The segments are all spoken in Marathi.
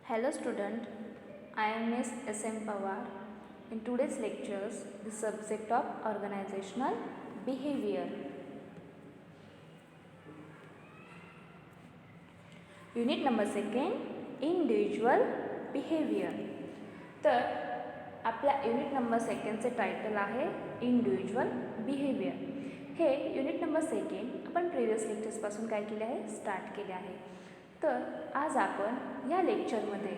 Hello student, I am Ms. S.M. Pawar. In today's lectures, the subject of organizational behavior. Unit number 2, individual behavior. तर आपल्या युनिट नंबर 2चे टायटल आहे इंडिव्हिज्युअल बिहेवियर. हे युनिट नंबर 2 आपण प्रिव्हियस लेक्चर्सपासून काय केले आहे, स्टार्ट केले आहे. तर आज आपण या लेक्चरमध्ये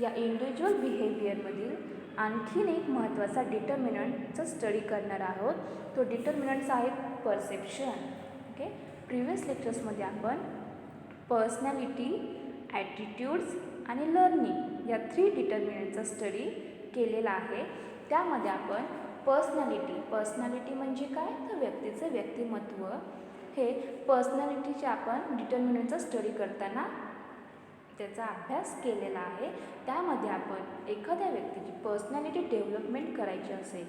या इंडिव्हिज्युअल बिहेवियरमधील आणखीन एक महत्त्वाचा डिटर्मिनंटचा स्टडी करणार आहोत. तो डिटर्मिनंट्स आहे परसेप्शन. प्रिव्हियस लेक्चर्समध्ये आपण पर्सनॅलिटी, ॲटिट्यूड्स आणि लर्निंग या 3 डिटर्मिनंटचा स्टडी केलेला आहे. त्यामध्ये आपण पर्सनॅलिटी म्हणजे काय, तर व्यक्तीचं व्यक्तिमत्व. हे पर्सनॅलिटीचे आपण डिटर्मिनंटचा स्टडी करताना त्याचा अभ्यास केलेला आहे. त्यामध्ये आपण एखाद्या व्यक्तीची पर्सनॅलिटी डेव्हलपमेंट करायची असेल,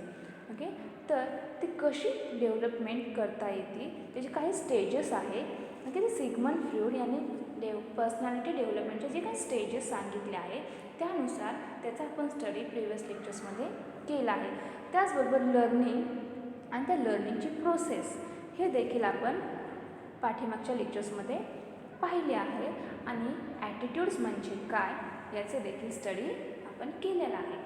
तर ती कशी डेव्हलपमेंट करता येते, त्याचे काही स्टेजेस आहेत. ते सिग्मंड फ्रॉइड यांनी पर्सनॅलिटी डेव्हलपमेंटचे जे काही स्टेजेस सांगितले आहे त्यानुसार त्याचा आपण स्टडी प्रिव्हियस लेक्चर्समध्ये केला आहे. त्याचबरोबर लर्निंग आणि त्या लर्निंगची प्रोसेस हे देखील आपण पाठीमागच्या लेक्चर्समध्ये पाहिले आहे. आणि ॲटिट्यूड्स म्हणजे काय याचे देखील स्टडी आपण केलेला आहे.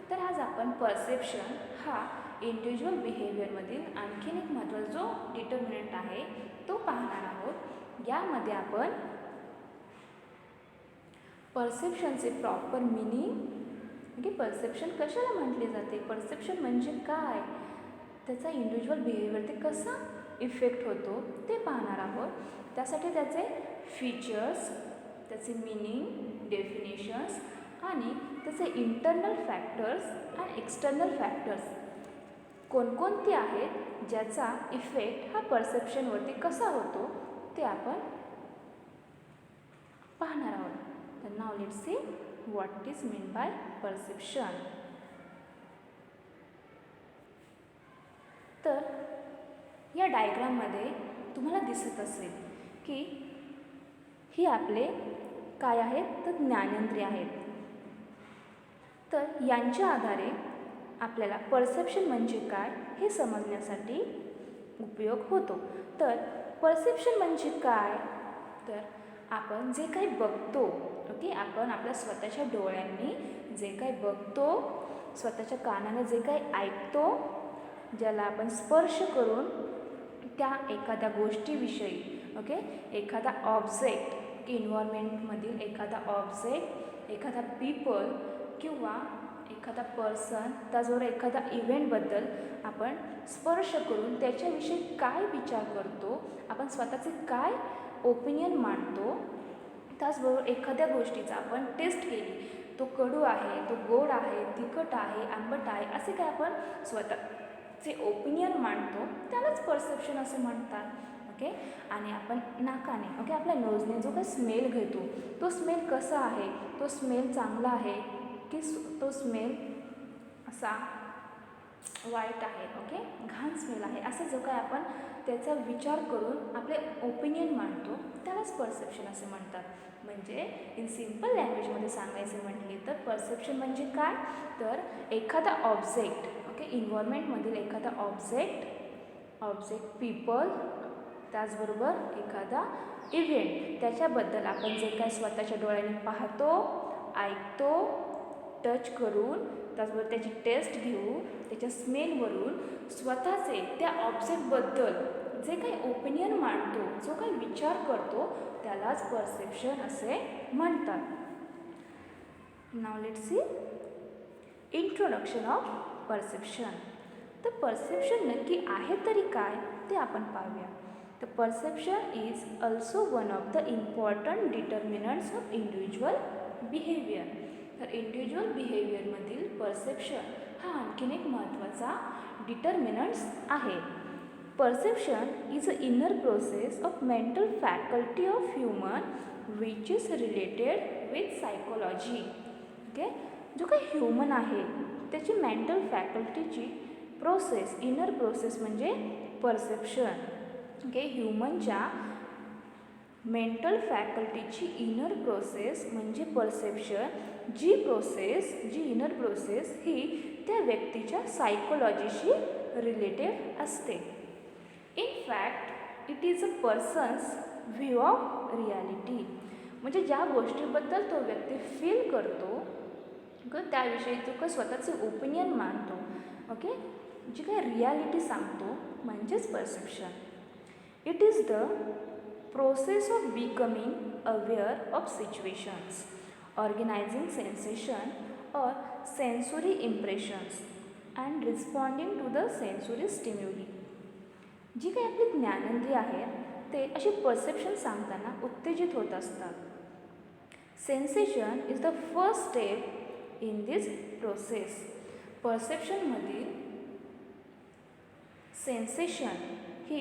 तर आज आपण परसेप्शन हा इंडिव्हिज्युअल बिहेवियरमधील आणखीन एक महत्त्वाचा जो डिटर्मिनंट आहे तो पाहणार आहोत. यामध्ये आपण परसेप्शनचे प्रॉपर मिनिंग, परसेप्शन कशाला म्हटले जाते, परसेप्शन म्हणजे काय, त्याचा इंडिव्हिज्युअल बिहेवियर ते कसा इफेक्ट होतो ते पाहणार आहोत. त्यासाठी त्याचे फीचर्स, त्याचे मिनिंग, डेफिनेशन्स आणि त्याचे इंटरनल फॅक्टर्स आणि एक्सटर्नल फॅक्टर्स कोणकोणते आहेत ज्याचा इफेक्ट हा परसेप्शनवरती कसा होतो ते आपण पाहणार आहोत. तर नाव let's see what is mean by perception. तर या डायग्राममध्ये तुम्हाला दिसत असेल की ही आपले काय आहेत, तर ज्ञानेंद्रिय आहेत. तर यांच्या आधारे आपल्याला परसेप्शन म्हणजे काय हे समजण्यासाठी उपयोग होतो. तर परसेप्शन म्हणजे काय, तर आपण जे काही बघतो, आपण आपल्या स्वतःच्या डोळ्यांनी जे काही बघतो, स्वतःच्या कानाने जे काही ऐकतो, ज्याला आपण स्पर्श करून त्या एखाद्या गोष्टीविषयी, एखादा ऑब्जेक्ट, इन्व्हायरमेंटमधील एखादा ऑब्जेक्ट, एखादा पीपल किंवा एखादा पर्सन, त्याचबरोबर एखादा इव्हेंटबद्दल आपण स्पर्श करून त्याच्याविषयी काय विचार करतो, आपण स्वतःचे काय ओपिनियन मांडतो. त्याचबरोबर एखाद्या गोष्टीचा आपण टेस्ट केली, तो कडू आहे, तो गोड आहे, तिखट आहे, आंबट आहे, असे काय आपण स्वतःचे ओपिनियन मांडतो, त्यालाच परसेप्शन असे म्हणतात. आणि आपण नाकाने, आपल्या नोजने जो काही स्मेल घेतो, तो स्मेल कसा आहे, तो स्मेल चांगला आहे की तो स्मेल असा वाईट आहे, घाण स्मेल आहे, असं जो काय आपण त्याचा विचार करून आपले ओपिनियन मांडतो त्यालाच परसेप्शन असे म्हणतात. म्हणजे इन सिम्पल लँग्वेजमध्ये सांगायचे म्हटले तर परसेप्शन म्हणजे काय, तर एखादा ऑब्जेक्ट, इन्व्हायरमेंटमधील एखादा ऑब्जेक्ट, पीपल, त्याचबरोबर एखादा इव्हेंट, त्याच्याबद्दल आपण जे काय स्वतःच्या डोळ्याने पाहतो, ऐकतो, टच करून, त्याचबरोबर त्याची टेस्ट घेऊ, त्याच्या स्मेलवरून स्वतःचे त्या ऑब्जेक्टबद्दल जे काही ओपिनियन मांडतो, जो काही विचार करतो, त्यालाच परसेप्शन असे म्हणतात. नाव let's C introduction of perception. तर परसेप्शन नक्की आहे तरी काय ते आपण पाहूया. तर perception is also one of the important determinants of individual behaviour. तर इंडिव्हिज्युअल बिहेवियरमधील परसेप्शन हा आणखीन एक महत्त्वाचा डिटर्मिनंट्स आहे. Perception is a inner process of mental faculty of human which is related with psychology. जो काही ह्युमन आहे त्याची मेंटल फॅकल्टीची प्रोसेस, इनर प्रोसेस म्हणजे परसेप्शन. ह्युमनच्या मेंटल फॅकल्टीची इनर प्रोसेस म्हणजे परसेप्शन, जी इनर प्रोसेस ही त्या व्यक्तीच्या सायकोलॉजीशी रिलेटेड असते. In fact it is a persons view of reality, म्हणजे ज्या गोष्टीबद्दल तो व्यक्ती फील करतो त्याविषयी तो काय स्वतःचे ओपिनियन मांडतो. ओके, जी काय रियालिटी सांगतो म्हणजेच perception. It is the process of becoming aware of situations, organising sensation or sensory impressions and responding to the sensory stimuli. जी काही आपली ज्ञानेंद्रिय आहेत ते अशी परसेप्शन सांगताना उत्तेजित होत असतात. Sensation is the first step in this process. परसेप्शनमधील सेन्सेशन ही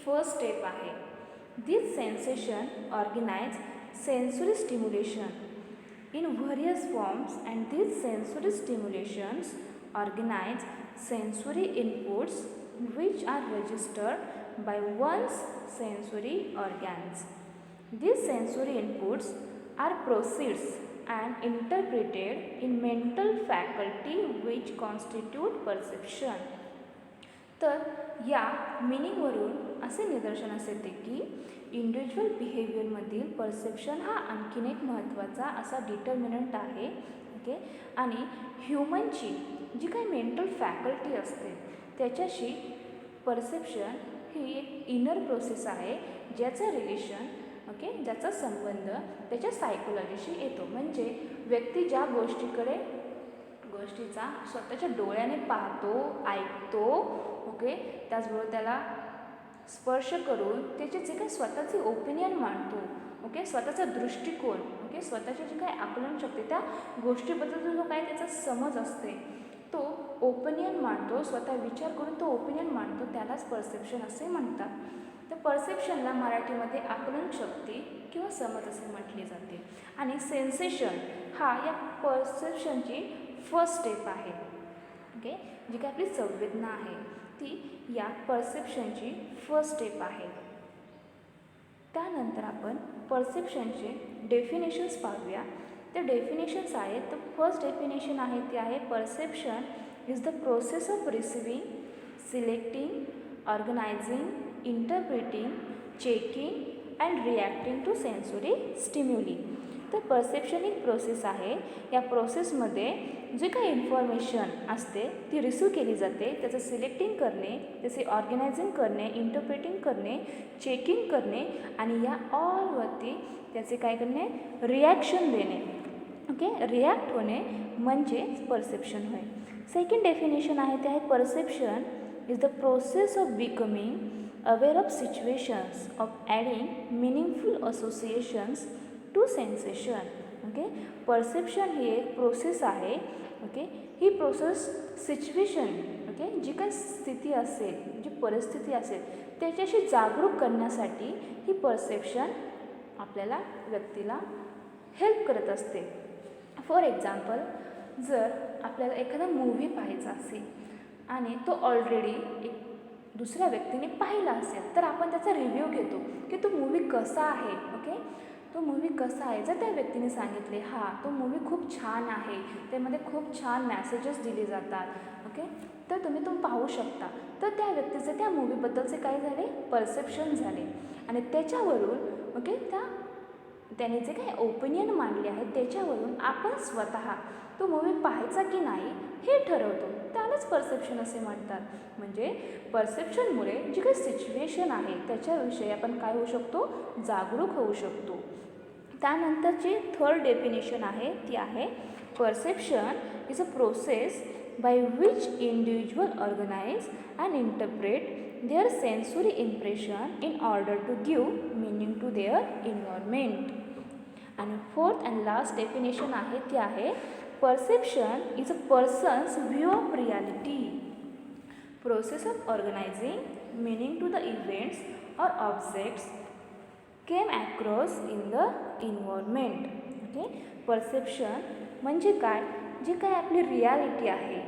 फर्स्ट स्टेप आहे. This sensation organise sensory stimulation in various forms, and these sensory stimulations organize sensory inputs which are registered by one's sensory organs. These sensory inputs are processed and interpreted in mental faculty which constitute perception. तर या मिनिंगवरून असे निदर्शनास येते की इंडिव्हिज्युअल बिहेवियरमधील परसेप्शन हा आणखीन एक महत्त्वाचा असा डिटर्मिनंट आहे. ओके, आणि ह्युमनची जी काही मेंटल फॅकल्टी असते त्याच्याशी परसेप्शन ही एक इनर प्रोसेस आहे ज्याचं रिलेशन ज्याचा संबंध त्याच्या सायकोलॉजीशी येतो. म्हणजे व्यक्ती ज्या गोष्टीचा स्वतःच्या डोळ्याने पाहतो, ऐकतो, त्याचबरोबर त्याला स्पर्श करून त्याचे जे काही स्वतःचे ओपिनियन मांडतो, स्वतःचा दृष्टिकोन, स्वतःची जी काही आकलन शक्ती त्या गोष्टीबद्दल जो काय त्याचा समज असते तो ओपिनियन मांडतो, स्वतः विचार करून तो ओपिनियन मांडतो, त्यालाच परसेप्शन असे म्हणतात. तर परसेप्शनला मराठीमध्ये आकलन शक्ती किंवा समज असे म्हटले जाते. आणि सेन्सेशन हा या परसेप्शनची फर्स्ट स्टेप आहे. जी काही आपली संवेदना आहे ती या परसेप्शनची फर्स्ट स्टेप आहे. त्यानंतर आपण परसेप्शनचे डेफिनेशन्स पाहूया. ते डेफिनेशन्स आहेत. तर फर्स्ट डेफिनेशन आहे ती आहे perception is the process of receiving, selecting, organising, interpreting, checking and reacting to sensory stimuli. तर परसेप्शन एक प्रोसेस आहे. या प्रोसेसमध्ये जे काही इन्फॉर्मेशन असते ती रिसीव्ह केली जाते, त्याचं सिलेक्टिंग करणे, त्याचे ऑर्गनायझिंग करणे, इंटरप्रेटिंग करणे, चेकिंग करणे आणि या ऑलवरती त्याचे काय करणे, रिॲक्शन देणे. रिॲक्ट होणे म्हणजे परसेप्शन होय. सेकंड डेफिनेशन आहे ते आहे perception is the process of becoming aware of situations, of adding meaningful associations to sensation. Perception ही एक प्रोसेस आहे. ही प्रोसेस सिच्युएशन जी काही स्थिती असेल, जी परिस्थिती असेल त्याच्याशी जागरूक करण्यासाठी ही परसेप्शन आपल्याला व्यक्तीला हेल्प करत असते. फॉर एक्झाम्पल, जर आपल्याला एखादा मूव्ही पाहायचा असेल आणि तो ऑलरेडी एक दुसऱ्या व्यक्तीने पाहिला असेल तर आपण त्याचा रिव्ह्यू घेतो की तो मूव्ही कसा आहे. तो मूव्ही कसा आहे. जर त्या व्यक्तीने सांगितले तो मूव्ही खूप छान आहे, त्यामध्ये खूप छान मॅसेजेस दिले जातात, तर तुम्ही तो पाहू शकता. तर त्या व्यक्तीचे त्या मूव्हीबद्दलचे काय झाले, परसेप्शन झाले आणि त्याच्यावरून त्याने जे काही ओपिनियन मांडले आहेत त्याच्यावरून आपण स्वतः तो मूव्ही पाहायचा की नाही हे ठरवतो. त्यालाच परसेप्शन असे म्हणतात. म्हणजे परसेप्शनमुळे जी काही सिच्युएशन आहे त्याच्याविषयी आपण काय होऊ शकतो, जागरूक होऊ शकतो. त्यानंतरची थर्ड डेफिनेशन आहे ती आहे perception is a process by which individual organize and interpret their sensory impression in order to give meaning to their environment. आणि फोर्थ अँड लास्ट डेफिनेशन आहे ती आहे perception is a persons view of reality, process of organising meaning to the events or objects came across in the environment. Perception म्हणजे काय, जी काय आपली रियालिटी आहे,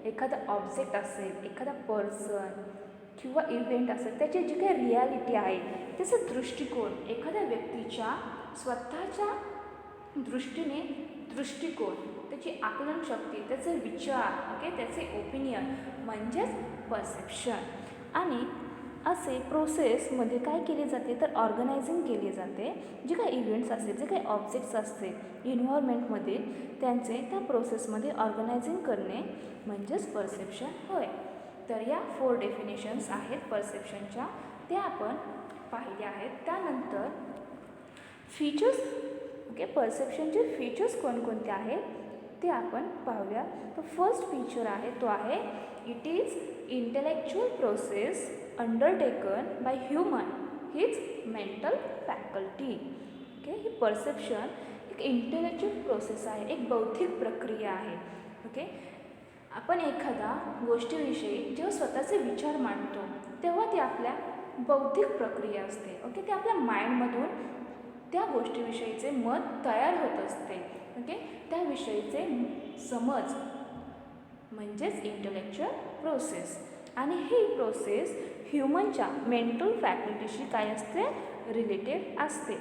एखादा ऑब्जेक्ट असेल, एखादा पर्सन किंवा इव्हेंट असेल त्याची जी काही रियालिटी आहे त्याचा दृष्टिकोन, एखाद्या व्यक्तीच्या स्वतःच्या दृष्टिकोन, त्याची आकलनशक्ती, त्याचे विचार, ओके, त्याचे ओपिनियन म्हणजेच परसेप्शन. आणि असे प्रोसेसमध्ये काय केले जाते तर ऑर्गनायझिंग केली जाते. जे काही इव्हेंट्स असतील, जे काही ऑब्जेक्ट्स असतील इन्व्हायरमेंटमध्ये त्यांचे त्या प्रोसेसमध्ये ऑर्गनायझिंग करणे म्हणजेच परसेप्शन होय. तर या 4 डेफिनेशन्स आहेत परसेप्शनच्या, त्या आपण पाहिल्या आहेत. त्यानंतर फीचर्स, ओके, परसेप्शनचे फीचर्स कोणकोणते आहेत ते आपण पाहूया. तर फर्स्ट फीचर आहे तो आहे it is intellectual process undertaken by human his mental faculty. Okay, he perception एक इंटेलेक्च्युअल प्रोसेस आहे, एक बौद्धिक प्रक्रिया आहे. ओके, आपण एखाद्या गोष्टीविषयी जेव्हा स्वतःचे विचार मांडतो तेव्हा ती आपल्या बौद्धिक प्रक्रिया असते. ओके, ते आपल्या माइंडमधून त्या गोष्टीविषयीचे मत तयार होत असते. ओके, त्याविषयीचे समज म्हणजेच इंटेलेक्च्युअल प्रोसेस. आणि ही प्रोसेस ह्युमनच्या मेंटल फॅकल्टीशी काय असते रिलेटेड असते.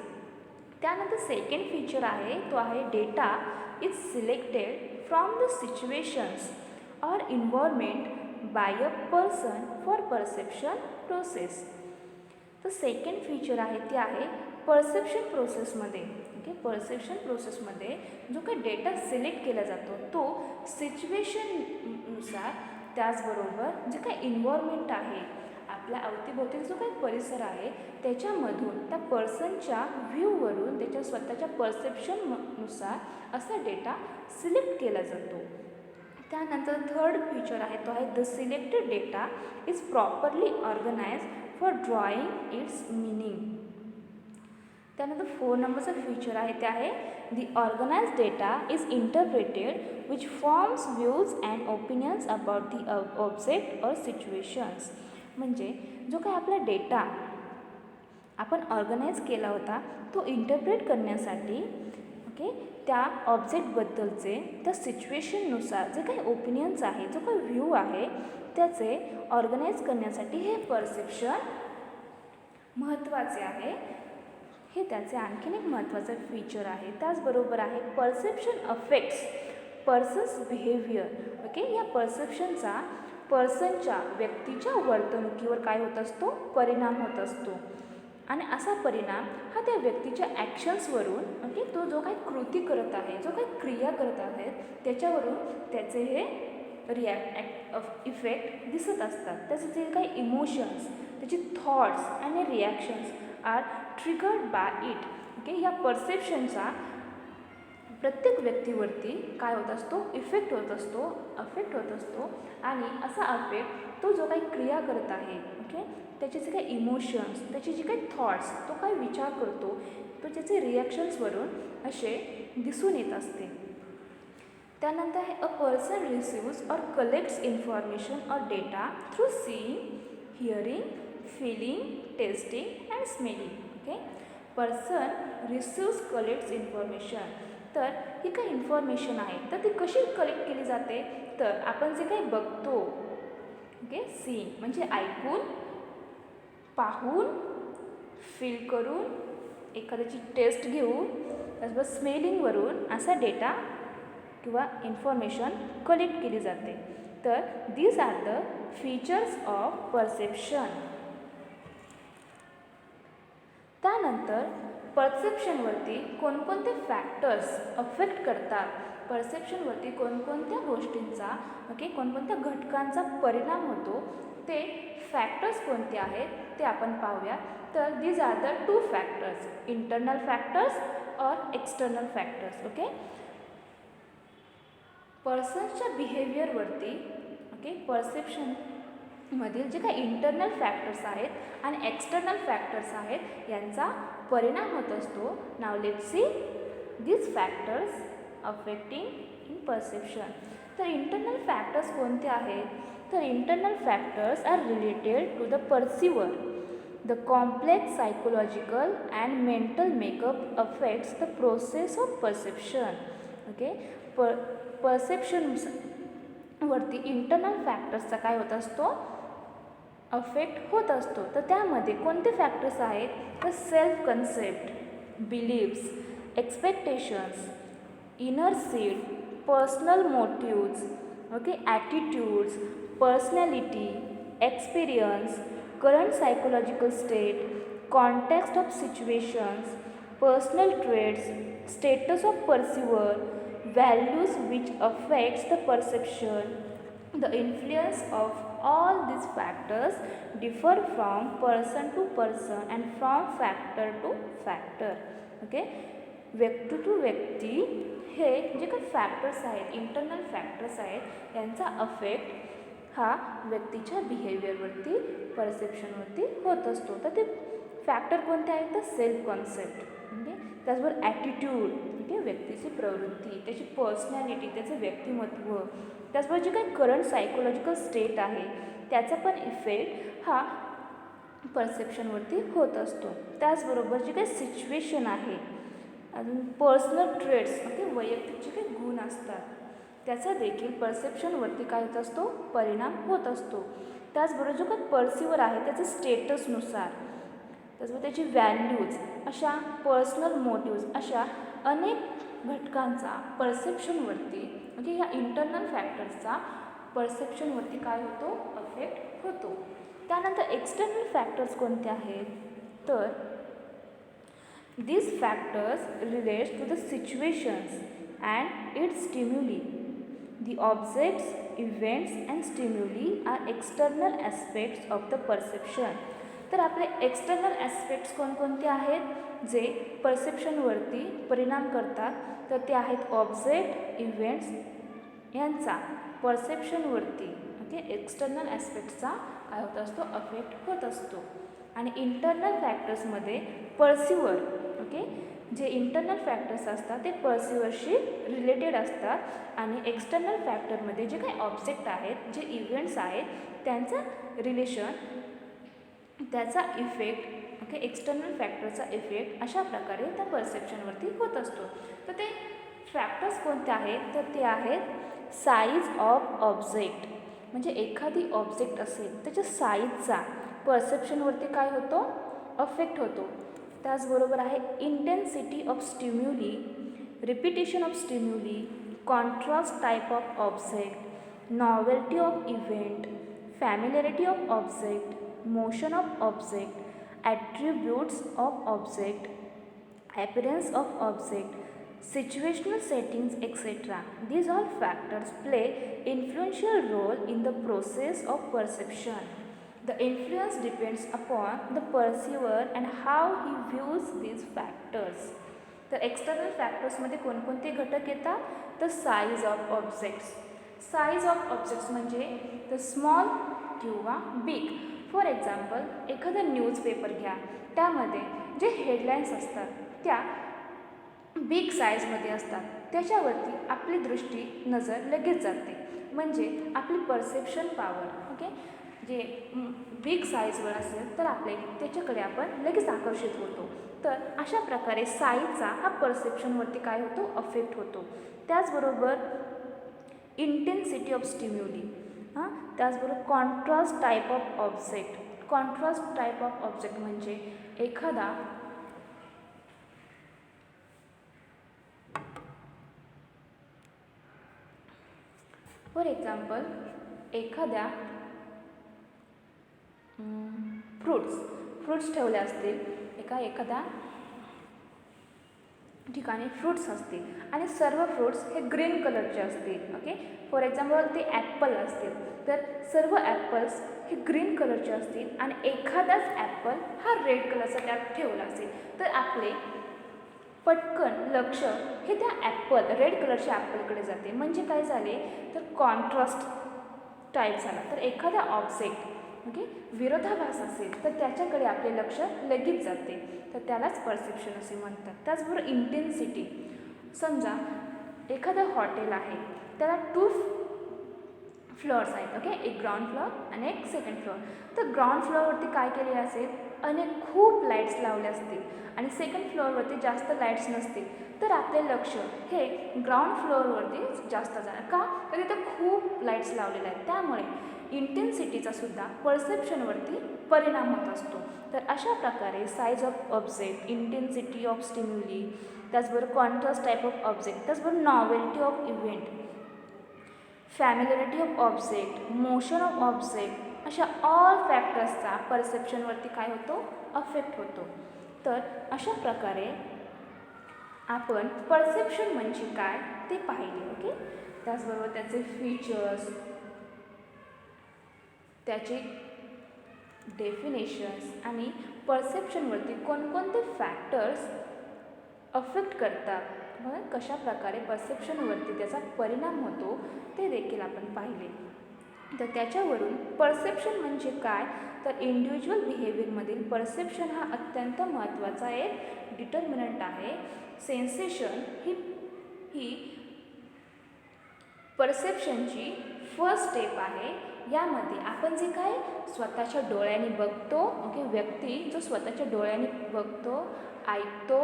त्यानंतर सेकंड फीचर आहे तो आहे data is selected from the situations or environment by a person for perception process. तर सेकंड फीचर आहे ते आहे परसेप्शन प्रोसेसमध्ये. ओके, परसेप्शन प्रोसेसमध्ये जो काही डेटा सिलेक्ट केला जातो तो सिच्युएशननुसार, त्याचबरोबर जे काही इन्व्हायरमेंट आहे आपल्या अवतीभोवती जो काही परिसर आहे त्याच्यामधून त्या पर्सनच्या व्ह्यूवरून त्याच्या स्वतःच्या परसेप्शननुसार असा डेटा सिलेक्ट केला जातो. त्यानंतर थर्ड फीचर आहे तो आहे the selected data is properly organise for drawing its meaning. त्यानंतर 4 नंबरचं फीचर आहे ते आहे the organised data is interpreted which forms views and opinions about the object or situations. म्हणजे जो काही आपला डेटा आपण ऑर्गनाइज केला होता तो इंटरप्रेट करण्यासाठी, ओके, त्या ऑब्जेक्टबद्दलचे त्या सिच्युएशननुसार जे काही ओपिनियन्स आहे, जो काही व्ह्यू आहे त्याचे ऑर्गनाइज करण्यासाठी हे परसेप्शन महत्त्वाचे आहे. हे त्याचे आणखीन एक महत्त्वाचं फीचर आहे. त्याचबरोबर आहे perception affects persons behaviour. Okay, या परसेप्शनचा पर्सनच्या व्यक्तीच्या वर्तणुकीवर काय होत असतो परिणाम होत असतो. आणि असा परिणाम हा त्या व्यक्तीच्या ॲक्शन्सवरून, ओके, तो जो काही कृती करत आहे, जो काही क्रिया करत आहे त्याच्यावरून त्याचे हे इफेक्ट दिसत असतात. त्याचे जे काही इमोशन्स, त्याचे थॉट्स आणि reactions are triggered by it. Okay, या परसेप्शनचा प्रत्येक व्यक्तीवरती काय होत असतो इफेक्ट होत असतो, अफेक्ट होत असतो. आणि असा अफेक्ट तो जो काही क्रिया करत आहे, ओके, त्याचे जे काही इमोशन्स, त्याचे जे काही थॉट्स, तो काय विचार करतो तो त्याचे रिॲक्शन्सवरून असे दिसून येत असते. त्यानंतर आहे a person receives or collects information or data through seeing, hearing, feeling, tasting and smelling. Okay, person receives collects information. तर ही काही इन्फॉर्मेशन आहे तर ती कशी कलेक्ट केली जाते तर आपण जे काही बघतो, ओके, सीन म्हणजे ऐकून, पाहून, फील करून, एखाद्याची टेस्ट घेऊन, त्याचबरोबर स्मेलिंगवरून असा डेटा किंवा इन्फॉर्मेशन कलेक्ट केली जाते. तर these are the features of perception. त्यानंतर परसेप्शनवरती कोणकोणते फॅक्टर्स अफेक्ट करतात, परसेप्शनवरती कोणकोणत्या गोष्टींचा, ओके, कोणकोणत्या घटकांचा परिणाम होतो ते फॅक्टर्स कोणते आहेत ते आपण पाहूया. तर these are the 2 factors, internal factors और एक्सटर्नल फॅक्टर्स. ओके, पर्सनच्या बिहेवियरवरती, ओके, परसेप्शनमधील जे काही इंटरनल फॅक्टर्स आहेत आणि एक्सटर्नल फॅक्टर्स आहेत यांचा परिणाम होत असतो. Now let's see these factors affecting in perception. तर इंटरनल फॅक्टर्स कोणते आहेत तर internal factors are related to the perceiver. The complex psychological and mental makeup affects the process of perception. Okay, perception वरती इंटरनल फॅक्टर्सचा काय होत असतो अफेक्ट होत असतो. तर त्यामध्ये कोणते फॅक्टर्स आहेत, तर self concept, beliefs, expectations, inner seed, personal motives, okay, attitudes, personality, experience, current psychological state, context of situations, personal traits, status of perceiver, values which affects the perception. The influence of all these factors differ from person to person and from factor to factor. Okay, व्यक्ती टू व्यक्ती हे जे काही फॅक्टर्स आहेत, इंटरनल फॅक्टर्स आहेत, यांचा अफेक्ट हा व्यक्तीच्या बिहेवियरवरती, परसेप्शनवरती होत असतो. तर ते फॅक्टर कोणते आहेत, तर सेल्फ कॉन्सेप्ट, म्हणजे त्याचबरोबर ॲटिट्यूड, म्हणजे व्यक्तीची प्रवृत्ती, त्याची पर्सनॅलिटी, त्याचं व्यक्तिमत्व, त्याचबरोबर जे काही करंट सायकोलॉजिकल स्टेट आहे त्याचा पण इफेक्ट हा परसेप्शनवरती होत असतो. त्याचबरोबर जे काही सिच्युएशन आहे, अजून पर्सनल ट्रेट्स, ओके, वैयक्तिक जे काही गुण असतात त्याचा देखील परसेप्शनवरती काय होत असतो, परिणाम होत असतो. त्याचबरोबर जो काही पर्सिव्हर आहे त्याचं स्टेटसनुसार, त्याचबरोबर त्याची व्हॅल्यूज, अशा पर्सनल मोटिव्ज, अशा अनेक घटकांचा परसेप्शनवरती, म्हणजे ह्या इंटरनल फॅक्टर्सचा परसेप्शनवरती काय होतो, अफेक्ट होतो. त्यानंतर एक्सटर्नल फॅक्टर्स कोणते आहेत, तर these factors relates to the situations and its stimuli. The objects, events and stimuli are external aspects of the perception. तर आपले एक्सटर्नल ॲस्पेक्ट्स कोणकोणते आहेत जे परसेप्शनवरती परिणाम करतात, तर ते आहेत ऑब्जेक्ट, इव्हेंट्स यांचा परसेप्शनवरती, ओके, एक्सटर्नल ॲस्पेक्ट्सचा काय होत असतो, अफेक्ट होत असतो. आणि इंटरनल फॅक्टर्समध्ये पर्सिव्हर, ओके, जे इंटरनल फॅक्टर्स असतात ते पर्सिव्हरशी रिलेटेड असतात, आणि एक्सटर्नल फॅक्टरमध्ये जे काही ऑब्जेक्ट आहेत, जे इव्हेंट्स आहेत, त्यांचं रिलेशन, त्याचा इफेक्ट, ओके, एक्सटर्नल फॅक्टरचा इफेक्ट अशा प्रकारे त्या परसेप्शनवरती होत असतो. तर ते फॅक्टर्स कोणते आहेत, तर ते आहेत साईज ऑफ ऑब्जेक्ट, म्हणजे एखादी ऑब्जेक्ट असेल त्याच्या साईजचा परसेप्शनवरती काय होतो, अफेक्ट होतो. त्याचबरोबर आहे intensity of stimuli, repetition of stimuli, contrast type of object, novelty of event, familiarity of object, motion of object, attributes of object, appearance of object, situational settings, etc. These all factors play influential role in the process of perception. The influence depends upon the perceiver and how he views these factors. तर एक्सटर्नल फॅक्टर्समध्ये कोणकोणते घटक येतात, तर size of objects. Size of objects म्हणजे द स्मॉल किंवा बिग. फॉर एक्झाम्पल, एखादं न्यूजपेपर घ्या, त्यामध्ये जे हेडलाईन्स असतात त्या बिग साईजमध्ये असतात, त्याच्यावरती आपली दृष्टी, नजर लगेच जाते, म्हणजे आपली परसेप्शन पॉवर, ओके, जे बिग साईजवर असेल तर आपले त्याच्याकडे आपण लगेच आकर्षित होतो. तर अशा प्रकारे साईजचा हा परसेप्शनवरती काय होतो, अफेक्ट होतो. त्याचबरोबर इंटेन्सिटी ऑफ स्टिम्युली, त्याचबरोबर contrast type of object. Contrast type of object म्हणजे एखादा फॉर एक्झाम्पल एखाद्या फ्रूट्स ठेवले असतील, एखाद्या ठिकाणी फ्रूट्स असतील आणि सर्व फ्रूट्स हे ग्रीन कलरचे असतील, ओके. फॉर एक्झाम्पल ते ॲपल असतील, तर सर्व ॲपल्स हे ग्रीन कलरचे असतील आणि एखादाच ॲपल हा रेड कलरचा त्यात ठेवला असेल, तर आपले पटकन लक्ष हे त्या रेड कलरच्या ॲपलकडे जाते. म्हणजे काय झाले, तर कॉन्ट्रास्ट टाईप झाला. तर एखादा ऑब्जेक्ट, ओके, विरोधाभास असेल तर त्याच्याकडे आपले लक्ष लगेच जाते, तर त्यालाच परसेप्शन असे म्हणतात. त्याचबरोबर इंटेन्सिटी, समजा एखादं हॉटेल आहे, त्याला 2 फ्लोअर्स आहेत, ओके, एक ग्राउंड फ्लोअर आणि एक सेकंड फ्लोअर. तर ग्राउंड फ्लोअरवरती काय केले असेल, खूप लाईट्स लावले असतील आणि सेकंड फ्लोअरवरती जास्त लाईट्स नसतील, तर आपले लक्ष हे ग्राउंड फ्लोअरवरती जास्त जाणार. का, तर तिथं खूप लाईट्स लावलेले आहेत, त्यामुळे इंटेन्सिटीचा सुद्धा परसेप्शनवरती परिणाम होत असतो. तर अशा प्रकारे size of object, intensity of stimuli, त्याचबरोबर कॉन्ट्रास्ट टाईप ऑफ ऑब्जेक्ट, त्याचबरोबर novelty of event, familiarity of object, motion of object, अशा ऑल फॅक्टर्सचा परसेप्शनवरती काय होतो, अफेक्ट होतो. तर अशा प्रकारे आपण परसेप्शन म्हणजे काय ते पाहिले. ओके, त्याचबरोबर त्याचे फीचर्स, त्याचे डेफिनेशन्स आणि परसेप्शनवरती कोणकोणते फॅक्टर्स अफेक्ट करतात, मग कशा प्रकारे परसेप्शनवरती त्याचा परिणाम होतो ते देखील आपण पाहिले. तर त्याच्यावरून परसेप्शन म्हणजे काय, तर इंडिव्हिज्युअल बिहेवियरमधील परसेप्शन हा अत्यंत महत्त्वाचा एक डिटर्मिनंट आहे. सेन्सेशन ही परसेप्शनची फर्स्ट स्टेप आहे. यामध्ये आपण जे काय स्वतःच्या डोळ्यांनी बघतो, ओके, व्यक्ती जो स्वतःच्या डोळ्यांनी बघतो, ऐकतो,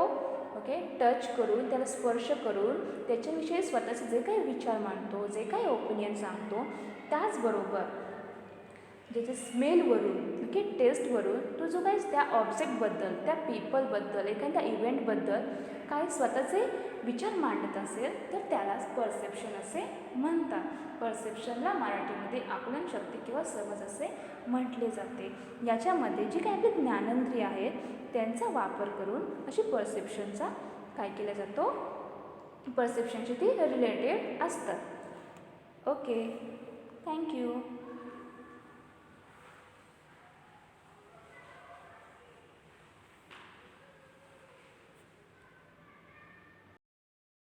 ओके, टच करून, त्याला स्पर्श करून त्याच्याविषयी स्वतःचे जे काही विचार मांडतो, जे काही ओपिनियन सांगतो, त्याचबरोबर ज्याचे स्मेलवरून, ओके, टेस्टवरून तो जो काही त्या ऑब्जेक्टबद्दल, त्या पीपलबद्दल, एखाद्या इव्हेंटबद्दल काही स्वतःचे विचार मांडत असेल तर त्यालाच परसेप्शन असे म्हणतात. परसेप्शनला मराठीमध्ये आकलनशक्ती किंवा समज असे म्हटले जाते. याच्यामध्ये जी काही आपली ज्ञानेंद्रिय आहेत त्यांचा वापर करून अशी परसेप्शनचा काय केला जातो, परसेप्शनशी ती रिलेटेड असतात. Okay, thank you.